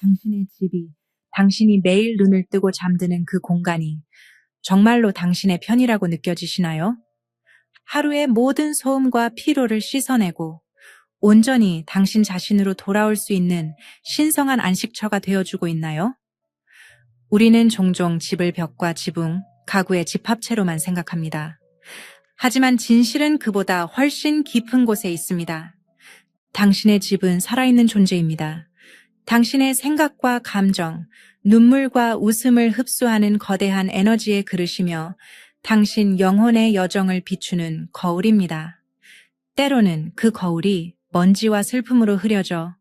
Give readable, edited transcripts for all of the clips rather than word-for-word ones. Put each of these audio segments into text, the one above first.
당신의 집이, 당신이 매일 눈을 뜨고 잠드는 그 공간이 정말로 당신의 편이라고 느껴지시나요? 하루의 모든 소음과 피로를 씻어내고 온전히 당신 자신으로 돌아올 수 있는 신성한 안식처가 되어주고 있나요? 우리는 종종 집을 벽과 지붕, 가구의 집합체로만 생각합니다. 하지만 진실은 그보다 훨씬 깊은 곳에 있습니다. 당신의 집은 살아있는 존재입니다. 당신의 생각과 감정, 눈물과 웃음을 흡수하는 거대한 에너지의 그릇이며 당신 영혼의 여정을 비추는 거울입니다. 때로는 그 거울이 먼지와 슬픔으로 흐려져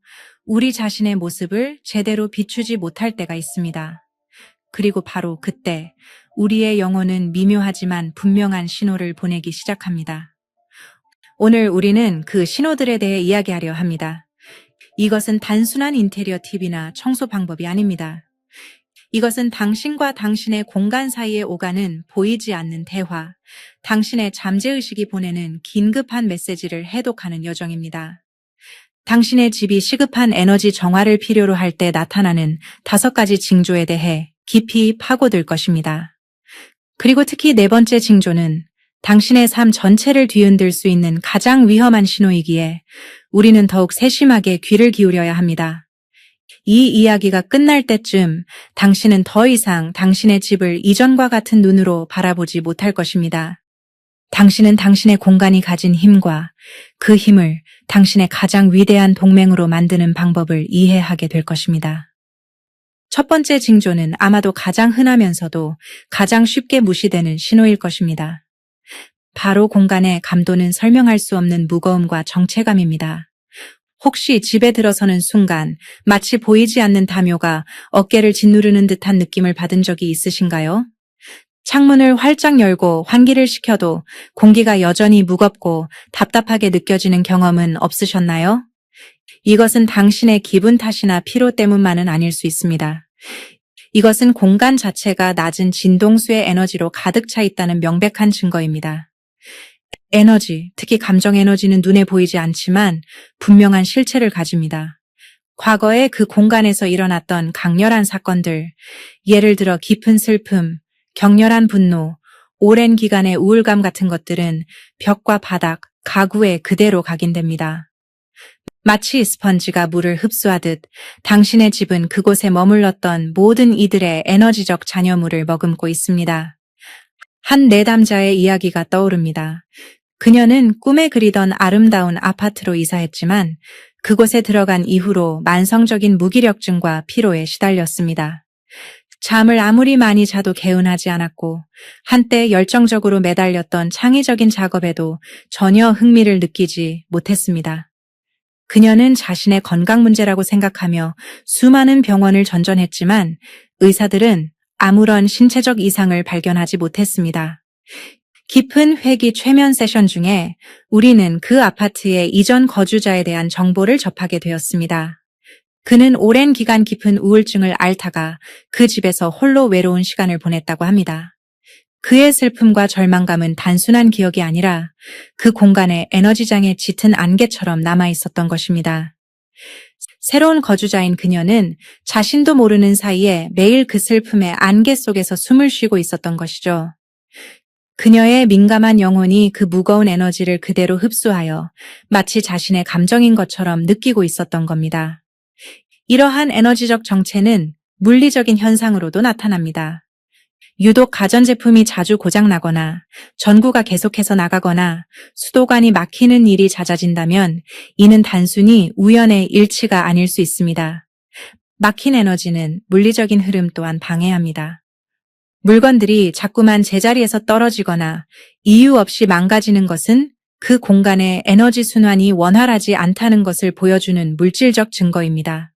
우리 자신의 모습을 제대로 비추지 못할 때가 있습니다. 그리고 바로 그때 우리의 영혼은 미묘하지만 분명한 신호를 보내기 시작합니다. 오늘 우리는 그 신호들에 대해 이야기하려 합니다. 이것은 단순한 인테리어 팁이나 청소 방법이 아닙니다. 이것은 당신과 당신의 공간 사이에 오가는 보이지 않는 대화, 당신의 잠재의식이 보내는 긴급한 메시지를 해독하는 여정입니다. 당신의 집이 시급한 에너지 정화를 필요로 할 때 나타나는 5가지 징조에 대해 깊이 파고들 것입니다. 그리고 특히 4번째 징조는 당신의 삶 전체를 뒤흔들 수 있는 가장 위험한 신호이기에 우리는 더욱 세심하게 귀를 기울여야 합니다. 이 이야기가 끝날 때쯤 당신은 더 이상 당신의 집을 이전과 같은 눈으로 바라보지 못할 것입니다. 당신은 당신의 공간이 가진 힘과 그 힘을 당신의 가장 위대한 동맹으로 만드는 방법을 이해하게 될 것입니다. 첫 번째 징조는 아마도 가장 흔하면서도 가장 쉽게 무시되는 신호일 것입니다. 바로 공간의 감도는 설명할 수 없는 무거움과 정체감입니다. 혹시 집에 들어서는 순간 마치 보이지 않는 담요가 어깨를 짓누르는 듯한 느낌을 받은 적이 있으신가요? 창문을 활짝 열고 환기를 시켜도 공기가 여전히 무겁고 답답하게 느껴지는 경험은 없으셨나요? 이것은 당신의 기분 탓이나 피로 때문만은 아닐 수 있습니다. 이것은 공간 자체가 낮은 진동수의 에너지로 가득 차 있다는 명백한 증거입니다. 에너지, 특히 감정 에너지는 눈에 보이지 않지만 분명한 실체를 가집니다. 과거에 그 공간에서 일어났던 강렬한 사건들, 예를 들어 깊은 슬픔, 격렬한 분노, 오랜 기간의 우울감 같은 것들은 벽과 바닥, 가구에 그대로 각인됩니다. 마치 스펀지가 물을 흡수하듯 당신의 집은 그곳에 머물렀던 모든 이들의 에너지적 잔여물을 머금고 있습니다. 한 내담자의 이야기가 떠오릅니다. 그녀는 꿈에 그리던 아름다운 아파트로 이사했지만 그곳에 들어간 이후로 만성적인 무기력증과 피로에 시달렸습니다. 잠을 아무리 많이 자도 개운하지 않았고 한때 열정적으로 매달렸던 창의적인 작업에도 전혀 흥미를 느끼지 못했습니다. 그녀는 자신의 건강 문제라고 생각하며 수많은 병원을 전전했지만 의사들은 아무런 신체적 이상을 발견하지 못했습니다. 깊은 회귀 최면 세션 중에 우리는 그 아파트의 이전 거주자에 대한 정보를 접하게 되었습니다. 그는 오랜 기간 깊은 우울증을 앓다가 그 집에서 홀로 외로운 시간을 보냈다고 합니다. 그의 슬픔과 절망감은 단순한 기억이 아니라 그 공간에 에너지장에 짙은 안개처럼 남아 있었던 것입니다. 새로운 거주자인 그녀는 자신도 모르는 사이에 매일 그 슬픔의 안개 속에서 숨을 쉬고 있었던 것이죠. 그녀의 민감한 영혼이 그 무거운 에너지를 그대로 흡수하여 마치 자신의 감정인 것처럼 느끼고 있었던 겁니다. 이러한 에너지적 정체는 물리적인 현상으로도 나타납니다. 유독 가전제품이 자주 고장나거나 전구가 계속해서 나가거나 수도관이 막히는 일이 잦아진다면 이는 단순히 우연의 일치가 아닐 수 있습니다. 막힌 에너지는 물리적인 흐름 또한 방해합니다. 물건들이 자꾸만 제자리에서 떨어지거나 이유 없이 망가지는 것은 그 공간의 에너지 순환이 원활하지 않다는 것을 보여주는 물질적 증거입니다.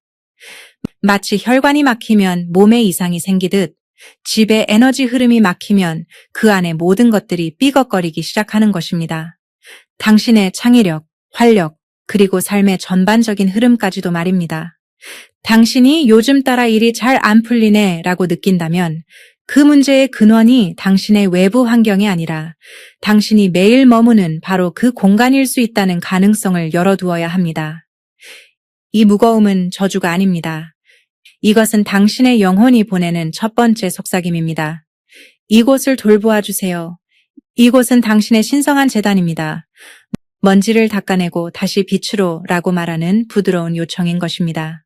마치 혈관이 막히면 몸에 이상이 생기듯 집의 에너지 흐름이 막히면 그 안의 모든 것들이 삐걱거리기 시작하는 것입니다. 당신의 창의력, 활력, 그리고 삶의 전반적인 흐름까지도 말입니다. 당신이 요즘 따라 일이 잘 안 풀리네 라고 느낀다면 그 문제의 근원이 당신의 외부 환경이 아니라 당신이 매일 머무는 바로 그 공간일 수 있다는 가능성을 열어두어야 합니다. 이 무거움은 저주가 아닙니다. 이것은 당신의 영혼이 보내는 첫 번째 속삭임입니다. 이곳을 돌보아 주세요. 이곳은 당신의 신성한 재단입니다. 먼지를 닦아내고 다시 빛으로 라고 말하는 부드러운 요청인 것입니다.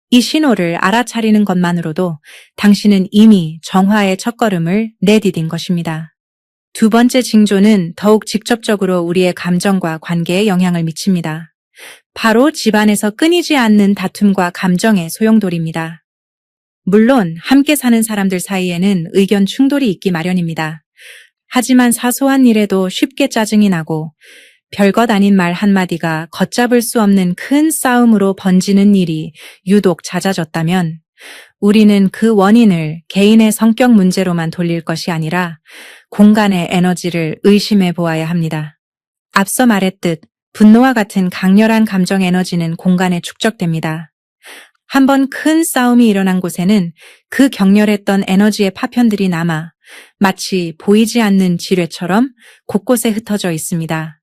이 신호를 알아차리는 것만으로도 당신은 이미 정화의 첫걸음을 내디딘 것입니다. 두 번째 징조는 더욱 직접적으로 우리의 감정과 관계에 영향을 미칩니다. 바로 집안에서 끊이지 않는 다툼과 감정의 소용돌이입니다. 물론 함께 사는 사람들 사이에는 의견 충돌이 있기 마련입니다. 하지만 사소한 일에도 쉽게 짜증이 나고 별것 아닌 말 한마디가 걷잡을 수 없는 큰 싸움으로 번지는 일이 유독 잦아졌다면 우리는 그 원인을 개인의 성격 문제로만 돌릴 것이 아니라 공간의 에너지를 의심해 보아야 합니다. 앞서 말했듯 분노와 같은 강렬한 감정 에너지는 공간에 축적됩니다. 한번 큰 싸움이 일어난 곳에는 그 격렬했던 에너지의 파편들이 남아 마치 보이지 않는 지뢰처럼 곳곳에 흩어져 있습니다.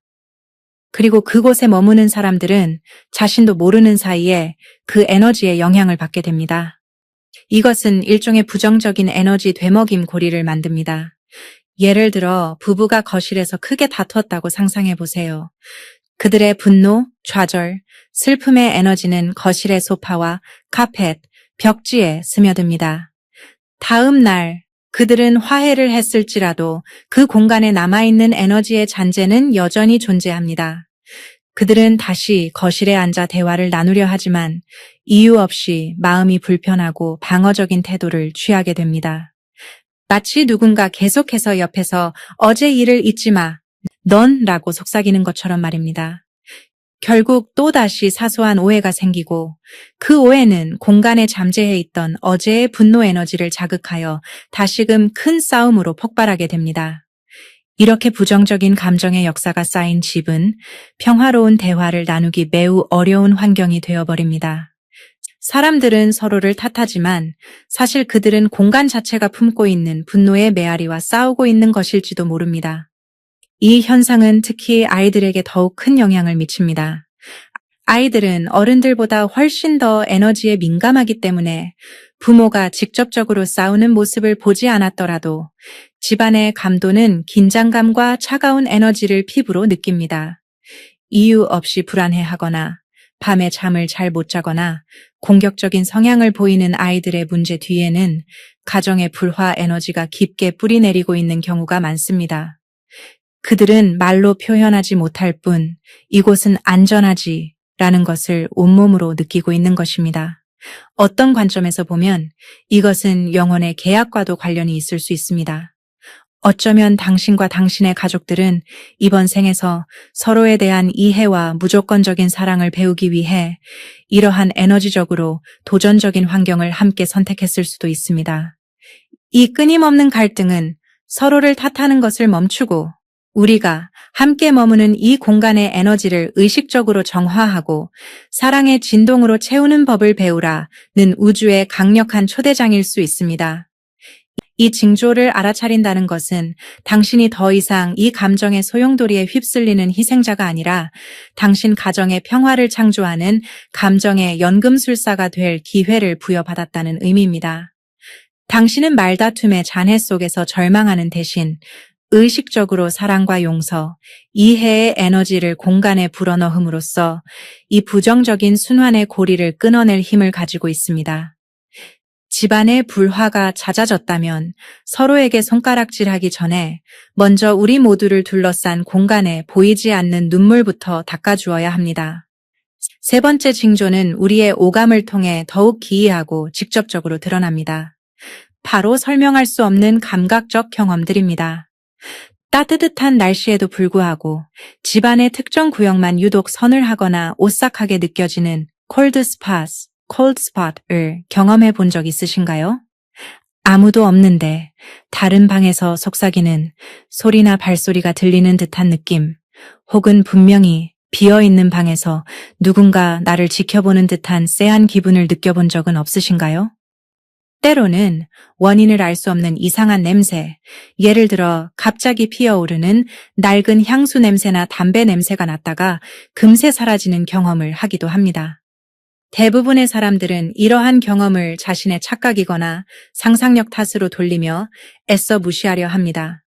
그리고 그곳에 머무는 사람들은 자신도 모르는 사이에 그 에너지에 영향을 받게 됩니다. 이것은 일종의 부정적인 에너지 되먹임 고리를 만듭니다. 예를 들어 부부가 거실에서 크게 다투었다고 상상해 보세요. 그들의 분노, 좌절, 슬픔의 에너지는 거실의 소파와 카펫, 벽지에 스며듭니다. 다음 날 그들은 화해를 했을지라도 그 공간에 남아있는 에너지의 잔재는 여전히 존재합니다. 그들은 다시 거실에 앉아 대화를 나누려 하지만 이유 없이 마음이 불편하고 방어적인 태도를 취하게 됩니다. 마치 누군가 계속해서 옆에서 어제 일을 잊지 마, 넌 라고 속삭이는 것처럼 말입니다. 결국 또다시 사소한 오해가 생기고 그 오해는 공간에 잠재해 있던 어제의 분노 에너지를 자극하여 다시금 큰 싸움으로 폭발하게 됩니다. 이렇게 부정적인 감정의 역사가 쌓인 집은 평화로운 대화를 나누기 매우 어려운 환경이 되어버립니다. 사람들은 서로를 탓하지만 사실 그들은 공간 자체가 품고 있는 분노의 메아리와 싸우고 있는 것일지도 모릅니다. 이 현상은 특히 아이들에게 더욱 큰 영향을 미칩니다. 아이들은 어른들보다 훨씬 더 에너지에 민감하기 때문에 부모가 직접적으로 싸우는 모습을 보지 않았더라도 집안의 감도는 긴장감과 차가운 에너지를 피부로 느낍니다. 이유 없이 불안해하거나 밤에 잠을 잘 못 자거나 공격적인 성향을 보이는 아이들의 문제 뒤에는 가정의 불화 에너지가 깊게 뿌리내리고 있는 경우가 많습니다. 그들은 말로 표현하지 못할 뿐 이곳은 안전하지 라는 것을 온몸으로 느끼고 있는 것입니다. 어떤 관점에서 보면 이것은 영혼의 계약과도 관련이 있을 수 있습니다. 어쩌면 당신과 당신의 가족들은 이번 생에서 서로에 대한 이해와 무조건적인 사랑을 배우기 위해 이러한 에너지적으로 도전적인 환경을 함께 선택했을 수도 있습니다. 이 끊임없는 갈등은 서로를 탓하는 것을 멈추고 우리가 함께 머무는 이 공간의 에너지를 의식적으로 정화하고 사랑의 진동으로 채우는 법을 배우라는 우주의 강력한 초대장일 수 있습니다. 이 징조를 알아차린다는 것은 당신이 더 이상 이 감정의 소용돌이에 휩쓸리는 희생자가 아니라 당신 가정의 평화를 창조하는 감정의 연금술사가 될 기회를 부여받았다는 의미입니다. 당신은 말다툼의 잔해 속에서 절망하는 대신 의식적으로 사랑과 용서, 이해의 에너지를 공간에 불어넣음으로써 이 부정적인 순환의 고리를 끊어낼 힘을 가지고 있습니다. 집안의 불화가 잦아졌다면 서로에게 손가락질하기 전에 먼저 우리 모두를 둘러싼 공간에 보이지 않는 눈물부터 닦아주어야 합니다. 세 번째 징조는 우리의 오감을 통해 더욱 기이하고 직접적으로 드러납니다. 바로 설명할 수 없는 감각적 경험들입니다. 따뜻한 날씨에도 불구하고 집안의 특정 구역만 유독 서늘하거나 오싹하게 느껴지는 cold spot을 경험해 본 적 있으신가요? 아무도 없는데 다른 방에서 속삭이는 소리나 발소리가 들리는 듯한 느낌, 혹은 분명히 비어있는 방에서 누군가 나를 지켜보는 듯한 쎄한 기분을 느껴본 적은 없으신가요? 때로는 원인을 알 수 없는 이상한 냄새, 예를 들어 갑자기 피어오르는 낡은 향수 냄새나 담배 냄새가 났다가 금세 사라지는 경험을 하기도 합니다. 대부분의 사람들은 이러한 경험을 자신의 착각이거나 상상력 탓으로 돌리며 애써 무시하려 합니다.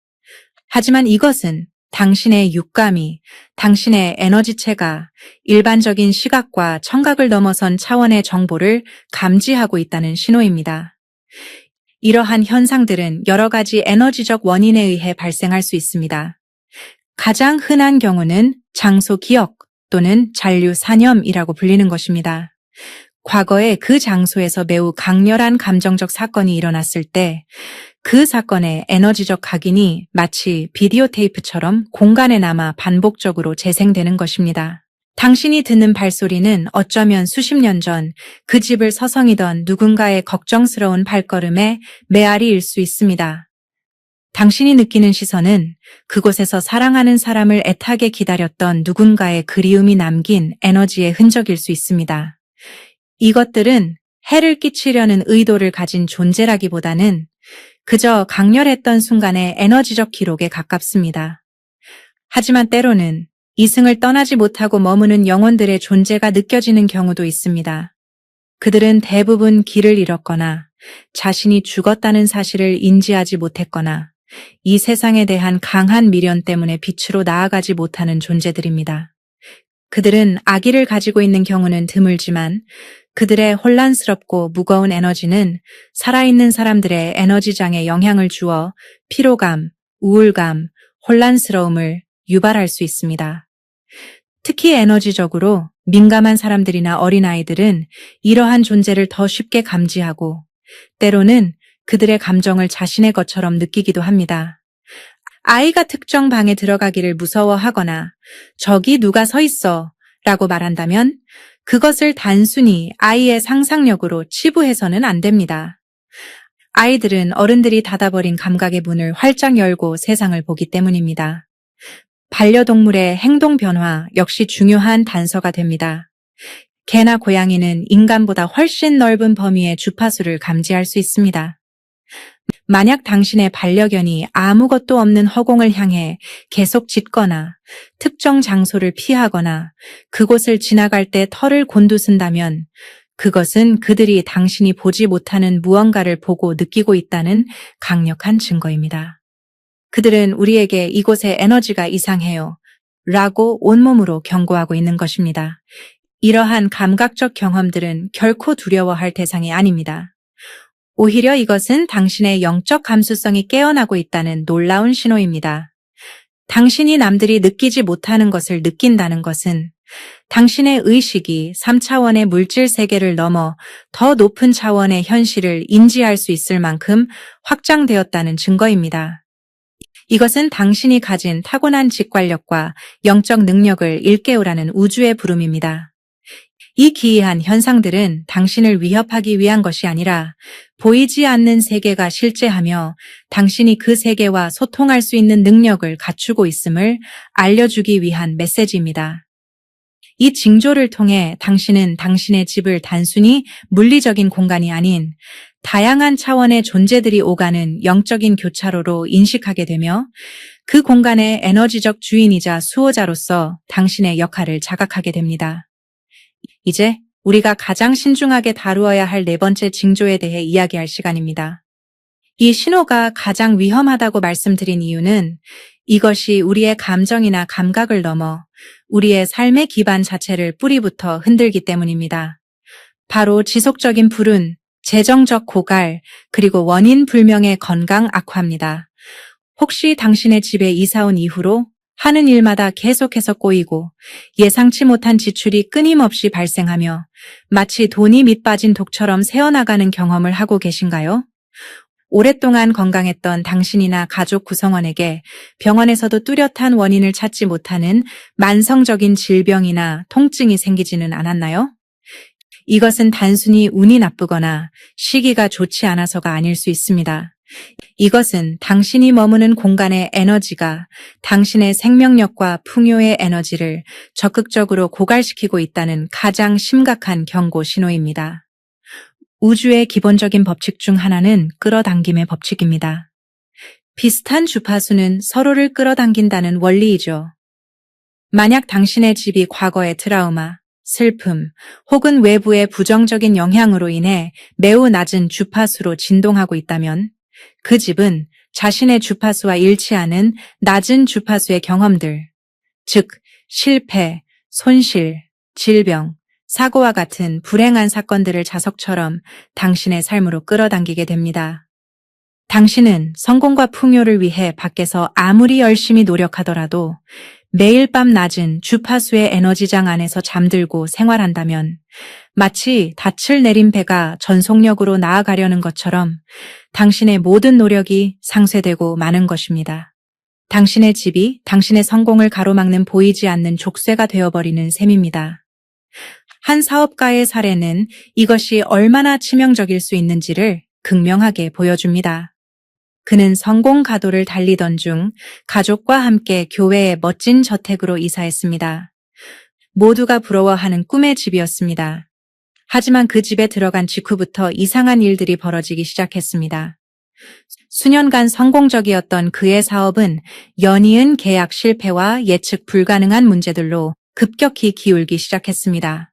하지만 이것은 당신의 육감이, 당신의 에너지체가 일반적인 시각과 청각을 넘어선 차원의 정보를 감지하고 있다는 신호입니다. 이러한 현상들은 여러 가지 에너지적 원인에 의해 발생할 수 있습니다. 가장 흔한 경우는 장소 기억 또는 잔류 산염이라고 불리는 것입니다. 과거에 그 장소에서 매우 강렬한 감정적 사건이 일어났을 때 그 사건의 에너지적 각인이 마치 비디오 테이프처럼 공간에 남아 반복적으로 재생되는 것입니다. 당신이 듣는 발소리는 어쩌면 수십 년 전 그 집을 서성이던 누군가의 걱정스러운 발걸음의 메아리일 수 있습니다. 당신이 느끼는 시선은 그곳에서 사랑하는 사람을 애타게 기다렸던 누군가의 그리움이 남긴 에너지의 흔적일 수 있습니다. 이것들은 해를 끼치려는 의도를 가진 존재라기보다는 그저 강렬했던 순간의 에너지적 기록에 가깝습니다. 하지만 때로는 이승을 떠나지 못하고 머무는 영혼들의 존재가 느껴지는 경우도 있습니다. 그들은 대부분 길을 잃었거나 자신이 죽었다는 사실을 인지하지 못했거나 이 세상에 대한 강한 미련 때문에 빛으로 나아가지 못하는 존재들입니다. 그들은 악의를 가지고 있는 경우는 드물지만 그들의 혼란스럽고 무거운 에너지는 살아있는 사람들의 에너지장에 영향을 주어 피로감, 우울감, 혼란스러움을 유발할 수 있습니다. 특히 에너지적으로 민감한 사람들이나 어린아이들은 이러한 존재를 더 쉽게 감지하고 때로는 그들의 감정을 자신의 것처럼 느끼기도 합니다. 아이가 특정 방에 들어가기를 무서워하거나 저기 누가 서 있어 라고 말한다면 그것을 단순히 아이의 상상력으로 치부해서는 안 됩니다. 아이들은 어른들이 닫아버린 감각의 문을 활짝 열고 세상을 보기 때문입니다. 반려동물의 행동 변화 역시 중요한 단서가 됩니다. 개나 고양이는 인간보다 훨씬 넓은 범위의 주파수를 감지할 수 있습니다. 만약 당신의 반려견이 아무것도 없는 허공을 향해 계속 짖거나 특정 장소를 피하거나 그곳을 지나갈 때 털을 곤두쓴다면 그것은 그들이 당신이 보지 못하는 무언가를 보고 느끼고 있다는 강력한 증거입니다. 그들은 우리에게 이곳의 에너지가 이상해요 라고 온몸으로 경고하고 있는 것입니다. 이러한 감각적 경험들은 결코 두려워할 대상이 아닙니다. 오히려 이것은 당신의 영적 감수성이 깨어나고 있다는 놀라운 신호입니다. 당신이 남들이 느끼지 못하는 것을 느낀다는 것은 당신의 의식이 3차원의 물질 세계를 넘어 더 높은 차원의 현실을 인지할 수 있을 만큼 확장되었다는 증거입니다. 이것은 당신이 가진 타고난 직관력과 영적 능력을 일깨우라는 우주의 부름입니다. 이 기이한 현상들은 당신을 위협하기 위한 것이 아니라 보이지 않는 세계가 실제하며 당신이 그 세계와 소통할 수 있는 능력을 갖추고 있음을 알려주기 위한 메시지입니다. 이 징조를 통해 당신은 당신의 집을 단순히 물리적인 공간이 아닌 다양한 차원의 존재들이 오가는 영적인 교차로로 인식하게 되며 그 공간의 에너지적 주인이자 수호자로서 당신의 역할을 자각하게 됩니다. 이제 우리가 가장 신중하게 다루어야 할 네 번째 징조에 대해 이야기할 시간입니다. 이 신호가 가장 위험하다고 말씀드린 이유는 이것이 우리의 감정이나 감각을 넘어 우리의 삶의 기반 자체를 뿌리부터 흔들기 때문입니다. 바로 지속적인 불운, 재정적 고갈, 그리고 원인 불명의 건강 악화입니다. 혹시 당신의 집에 이사 온 이후로 하는 일마다 계속해서 꼬이고 예상치 못한 지출이 끊임없이 발생하며 마치 돈이 밑빠진 독처럼 새어나가는 경험을 하고 계신가요? 오랫동안 건강했던 당신이나 가족 구성원에게 병원에서도 뚜렷한 원인을 찾지 못하는 만성적인 질병이나 통증이 생기지는 않았나요? 이것은 단순히 운이 나쁘거나 시기가 좋지 않아서가 아닐 수 있습니다. 이것은 당신이 머무는 공간의 에너지가 당신의 생명력과 풍요의 에너지를 적극적으로 고갈시키고 있다는 가장 심각한 경고 신호입니다. 우주의 기본적인 법칙 중 하나는 끌어당김의 법칙입니다. 비슷한 주파수는 서로를 끌어당긴다는 원리이죠. 만약 당신의 집이 과거의 트라우마, 슬픔, 혹은 외부의 부정적인 영향으로 인해 매우 낮은 주파수로 진동하고 있다면 그 집은 자신의 주파수와 일치하는 낮은 주파수의 경험들, 즉 실패, 손실, 질병, 사고와 같은 불행한 사건들을 자석처럼 당신의 삶으로 끌어당기게 됩니다. 당신은 성공과 풍요를 위해 밖에서 아무리 열심히 노력하더라도 매일 밤 낮은 주파수의 에너지장 안에서 잠들고 생활한다면 마치 닻을 내린 배가 전속력으로 나아가려는 것처럼 당신의 모든 노력이 상쇄되고 마는 것입니다. 당신의 집이 당신의 성공을 가로막는 보이지 않는 족쇄가 되어버리는 셈입니다. 한 사업가의 사례는 이것이 얼마나 치명적일 수 있는지를 극명하게 보여줍니다. 그는 성공 가도를 달리던 중 가족과 함께 교회의 멋진 저택으로 이사했습니다. 모두가 부러워하는 꿈의 집이었습니다. 하지만 그 집에 들어간 직후부터 이상한 일들이 벌어지기 시작했습니다. 수년간 성공적이었던 그의 사업은 연이은 계약 실패와 예측 불가능한 문제들로 급격히 기울기 시작했습니다.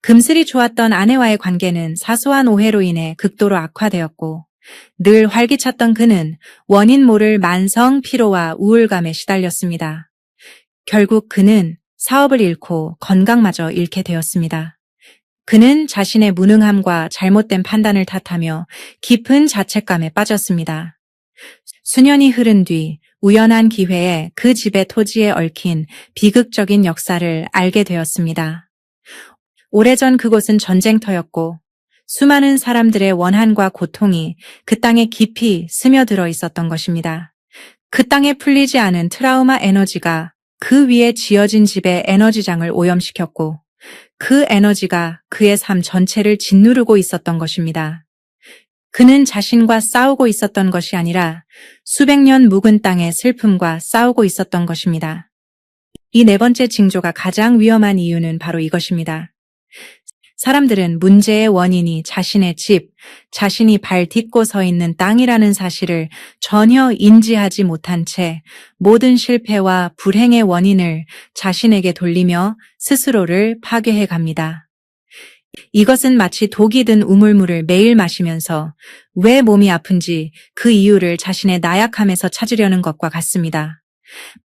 금슬이 좋았던 아내와의 관계는 사소한 오해로 인해 극도로 악화되었고 늘 활기찼던 그는 원인 모를 만성 피로와 우울감에 시달렸습니다. 결국 그는 사업을 잃고 건강마저 잃게 되었습니다. 그는 자신의 무능함과 잘못된 판단을 탓하며 깊은 자책감에 빠졌습니다. 수년이 흐른 뒤 우연한 기회에 그 집의 토지에 얽힌 비극적인 역사를 알게 되었습니다. 오래전 그곳은 전쟁터였고 수많은 사람들의 원한과 고통이 그 땅에 깊이 스며들어 있었던 것입니다. 그 땅에 풀리지 않은 트라우마 에너지가 그 위에 지어진 집의 에너지장을 오염시켰고 그 에너지가 그의 삶 전체를 짓누르고 있었던 것입니다. 그는 자신과 싸우고 있었던 것이 아니라 수백 년 묵은 땅의 슬픔과 싸우고 있었던 것입니다. 이 네 번째 징조가 가장 위험한 이유는 바로 이것입니다. 사람들은 문제의 원인이 자신의 집, 자신이 발 딛고 서 있는 땅이라는 사실을 전혀 인지하지 못한 채 모든 실패와 불행의 원인을 자신에게 돌리며 스스로를 파괴해 갑니다. 이것은 마치 독이 든 우물물을 매일 마시면서 왜 몸이 아픈지 그 이유를 자신의 나약함에서 찾으려는 것과 같습니다.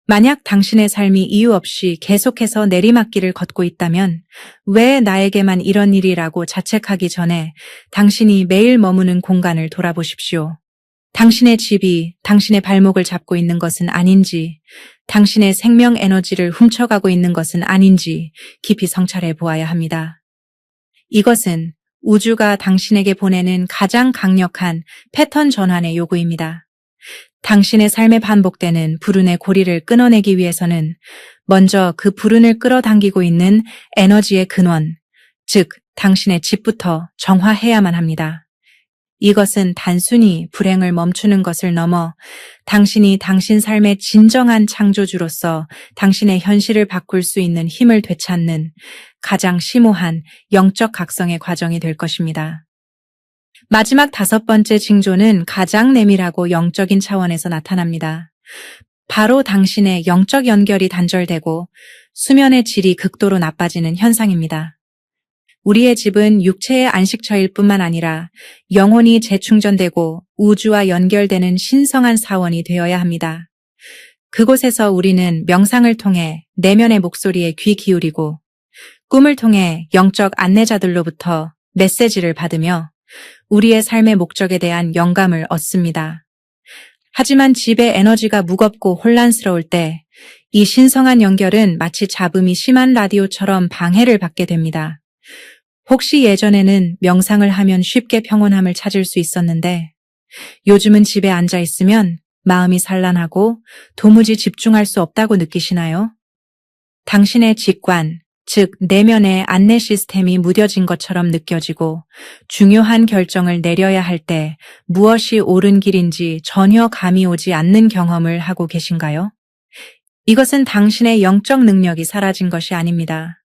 만약 당신의 삶이 이유 없이 계속해서 내리막길을 걷고 있다면 왜 나에게만 이런 일이라고 자책하기 전에 당신이 매일 머무는 공간을 돌아보십시오. 당신의 집이 당신의 발목을 잡고 있는 것은 아닌지, 당신의 생명 에너지를 훔쳐가고 있는 것은 아닌지 깊이 성찰해 보아야 합니다. 이것은 우주가 당신에게 보내는 가장 강력한 패턴 전환의 요구입니다. 당신의 삶에 반복되는 불운의 고리를 끊어내기 위해서는 먼저 그 불운을 끌어당기고 있는 에너지의 근원, 즉 당신의 집부터 정화해야만 합니다. 이것은 단순히 불행을 멈추는 것을 넘어 당신이 당신 삶의 진정한 창조주로서 당신의 현실을 바꿀 수 있는 힘을 되찾는 가장 심오한 영적 각성의 과정이 될 것입니다. 마지막 다섯 번째 징조는 가장 내밀하고 영적인 차원에서 나타납니다. 바로 당신의 영적 연결이 단절되고 수면의 질이 극도로 나빠지는 현상입니다. 우리의 집은 육체의 안식처일 뿐만 아니라 영혼이 재충전되고 우주와 연결되는 신성한 사원이 되어야 합니다. 그곳에서 우리는 명상을 통해 내면의 목소리에 귀 기울이고 꿈을 통해 영적 안내자들로부터 메시지를 받으며 우리의 삶의 목적에 대한 영감을 얻습니다. 하지만 집의 에너지가 무겁고 혼란스러울 때 이 신성한 연결은 마치 잡음이 심한 라디오처럼 방해를 받게 됩니다. 혹시 예전에는 명상을 하면 쉽게 평온함을 찾을 수 있었는데 요즘은 집에 앉아 있으면 마음이 산란하고 도무지 집중할 수 없다고 느끼시나요? 당신의 직관, 즉 내면의 안내 시스템이 무뎌진 것처럼 느껴지고 중요한 결정을 내려야 할 때 무엇이 옳은 길인지 전혀 감이 오지 않는 경험을 하고 계신가요? 이것은 당신의 영적 능력이 사라진 것이 아닙니다.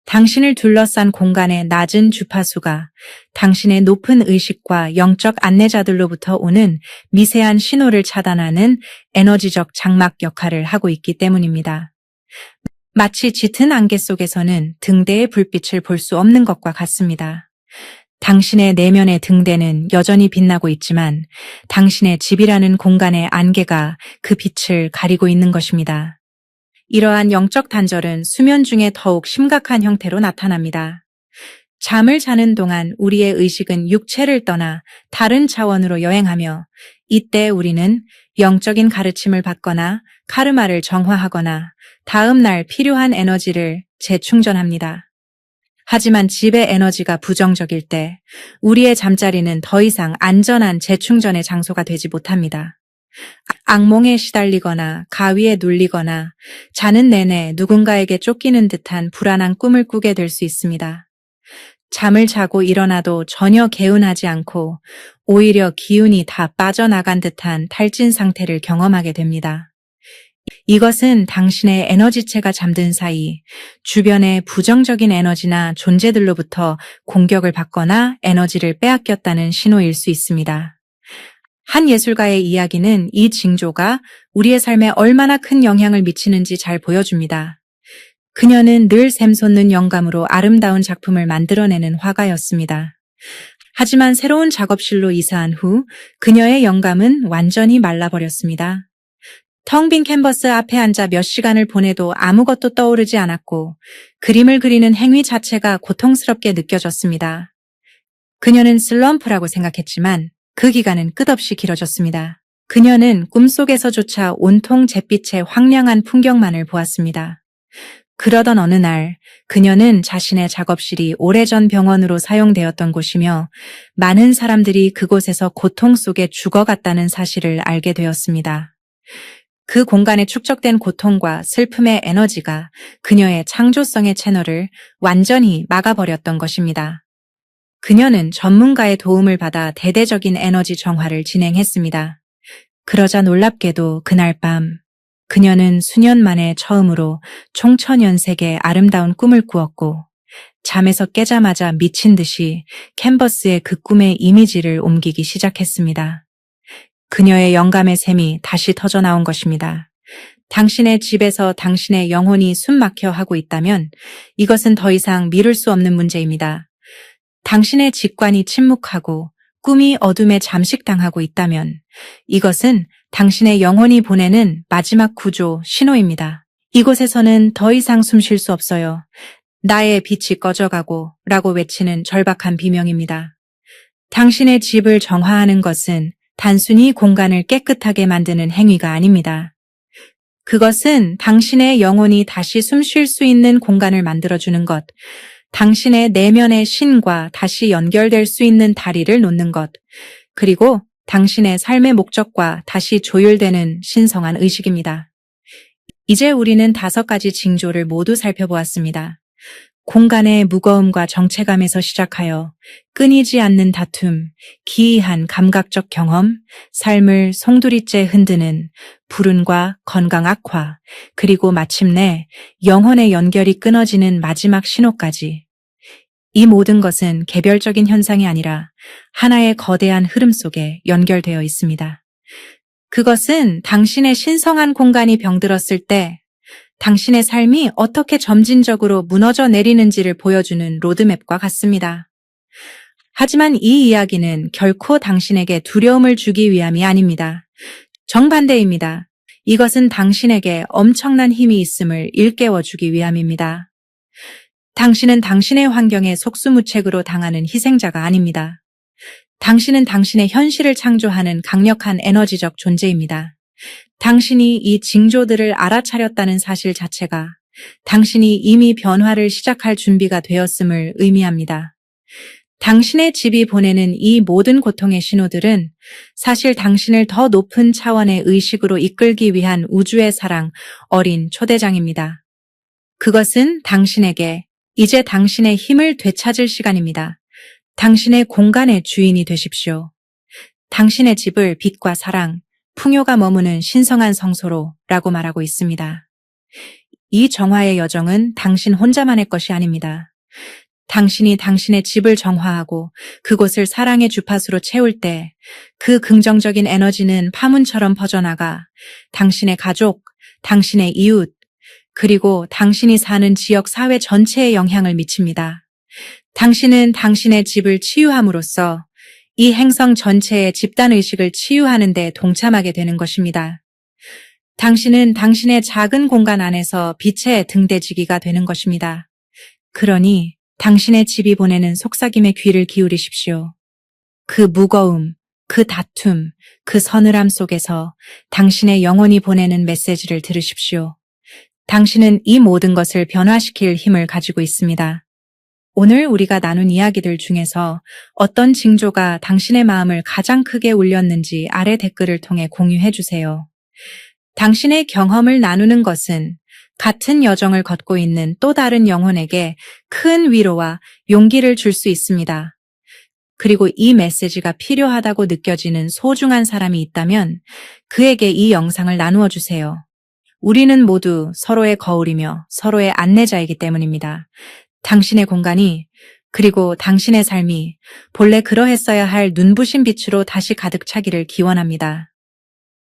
당신을 둘러싼 공간의 낮은 주파수가 당신의 높은 의식과 영적 안내자들로부터 오는 미세한 신호를 차단하는 에너지적 장막 역할을 하고 있기 때문입니다. 마치 짙은 안개 속에서는 등대의 불빛을 볼 수 없는 것과 같습니다. 당신의 내면의 등대는 여전히 빛나고 있지만 당신의 집이라는 공간의 안개가 그 빛을 가리고 있는 것입니다. 이러한 영적 단절은 수면 중에 더욱 심각한 형태로 나타납니다. 잠을 자는 동안 우리의 의식은 육체를 떠나 다른 차원으로 여행하며 이때 우리는 영적인 가르침을 받거나 카르마를 정화하거나 다음 날 필요한 에너지를 재충전합니다. 하지만 집의 에너지가 부정적일 때 우리의 잠자리는 더 이상 안전한 재충전의 장소가 되지 못합니다. 악몽에 시달리거나 가위에 눌리거나 자는 내내 누군가에게 쫓기는 듯한 불안한 꿈을 꾸게 될 수 있습니다. 잠을 자고 일어나도 전혀 개운하지 않고 오히려 기운이 다 빠져나간 듯한 탈진 상태를 경험하게 됩니다. 이것은 당신의 에너지체가 잠든 사이 주변의 부정적인 에너지나 존재들로부터 공격을 받거나 에너지를 빼앗겼다는 신호일 수 있습니다. 한 예술가의 이야기는 이 징조가 우리의 삶에 얼마나 큰 영향을 미치는지 잘 보여줍니다. 그녀는 늘 샘솟는 영감으로 아름다운 작품을 만들어내는 화가였습니다. 하지만 새로운 작업실로 이사한 후 그녀의 영감은 완전히 말라버렸습니다. 텅 빈 캔버스 앞에 앉아 몇 시간을 보내도 아무것도 떠오르지 않았고 그림을 그리는 행위 자체가 고통스럽게 느껴졌습니다. 그녀는 슬럼프라고 생각했지만 그 기간은 끝없이 길어졌습니다. 그녀는 꿈속에서조차 온통 잿빛의 황량한 풍경만을 보았습니다. 그러던 어느 날 그녀는 자신의 작업실이 오래전 병원으로 사용되었던 곳이며 많은 사람들이 그곳에서 고통 속에 죽어갔다는 사실을 알게 되었습니다. 그 공간에 축적된 고통과 슬픔의 에너지가 그녀의 창조성의 채널을 완전히 막아버렸던 것입니다. 그녀는 전문가의 도움을 받아 대대적인 에너지 정화를 진행했습니다. 그러자 놀랍게도 그날 밤 그녀는 수년 만에 처음으로 총천연색의 아름다운 꿈을 꾸었고 잠에서 깨자마자 미친 듯이 캔버스에 그 꿈의 이미지를 옮기기 시작했습니다. 그녀의 영감의 샘이 다시 터져나온 것입니다. 당신의 집에서 당신의 영혼이 숨막혀 하고 있다면 이것은 더 이상 미룰 수 없는 문제입니다. 당신의 직관이 침묵하고 꿈이 어둠에 잠식당하고 있다면 이것은 당신의 영혼이 보내는 마지막 구조 신호입니다. 이곳에서는 더 이상 숨 쉴 수 없어요. 나의 빛이 꺼져가고 라고 외치는 절박한 비명입니다. 당신의 집을 정화하는 것은 단순히 공간을 깨끗하게 만드는 행위가 아닙니다. 그것은 당신의 영혼이 다시 숨 쉴 수 있는 공간을 만들어주는 것, 당신의 내면의 신과 다시 연결될 수 있는 다리를 놓는 것, 그리고 당신의 삶의 목적과 다시 조율되는 신성한 의식입니다. 이제 우리는 5가지 징조를 모두 살펴보았습니다. 공간의 무거움과 정체감에서 시작하여 끊이지 않는 다툼, 기이한 감각적 경험, 삶을 송두리째 흔드는 불운과 건강 악화, 그리고 마침내 영혼의 연결이 끊어지는 마지막 신호까지. 이 모든 것은 개별적인 현상이 아니라 하나의 거대한 흐름 속에 연결되어 있습니다. 그것은 당신의 신성한 공간이 병들었을 때 당신의 삶이 어떻게 점진적으로 무너져 내리는지를 보여주는 로드맵과 같습니다. 하지만 이 이야기는 결코 당신에게 두려움을 주기 위함이 아닙니다. 정반대입니다. 이것은 당신에게 엄청난 힘이 있음을 일깨워주기 위함입니다. 당신은 당신의 환경에 속수무책으로 당하는 희생자가 아닙니다. 당신은 당신의 현실을 창조하는 강력한 에너지적 존재입니다. 당신이 이 징조들을 알아차렸다는 사실 자체가 당신이 이미 변화를 시작할 준비가 되었음을 의미합니다. 당신의 집이 보내는 이 모든 고통의 신호들은 사실 당신을 더 높은 차원의 의식으로 이끌기 위한 우주의 사랑, 어린 초대장입니다. 그것은 당신에게 이제 당신의 힘을 되찾을 시간입니다. 당신의 공간의 주인이 되십시오. 당신의 집을 빛과 사랑, 풍요가 머무는 신성한 성소로 라고 말하고 있습니다. 이 정화의 여정은 당신 혼자만의 것이 아닙니다. 당신이 당신의 집을 정화하고 그곳을 사랑의 주파수로 채울 때 그 긍정적인 에너지는 파문처럼 퍼져나가 당신의 가족, 당신의 이웃, 그리고 당신이 사는 지역 사회 전체에 영향을 미칩니다. 당신은 당신의 집을 치유함으로써 이 행성 전체의 집단의식을 치유하는 데 동참하게 되는 것입니다. 당신은 당신의 작은 공간 안에서 빛의 등대지기가 되는 것입니다. 그러니 당신의 집이 보내는 속삭임에 귀를 기울이십시오. 그 무거움, 그 다툼, 그 서늘함 속에서 당신의 영혼이 보내는 메시지를 들으십시오. 당신은 이 모든 것을 변화시킬 힘을 가지고 있습니다. 오늘 우리가 나눈 이야기들 중에서 어떤 징조가 당신의 마음을 가장 크게 울렸는지 아래 댓글을 통해 공유해 주세요. 당신의 경험을 나누는 것은 같은 여정을 걷고 있는 또 다른 영혼에게 큰 위로와 용기를 줄 수 있습니다. 그리고 이 메시지가 필요하다고 느껴지는 소중한 사람이 있다면 그에게 이 영상을 나누어 주세요. 우리는 모두 서로의 거울이며 서로의 안내자이기 때문입니다. 당신의 공간이 그리고 당신의 삶이 본래 그러했어야 할 눈부신 빛으로 다시 가득 차기를 기원합니다.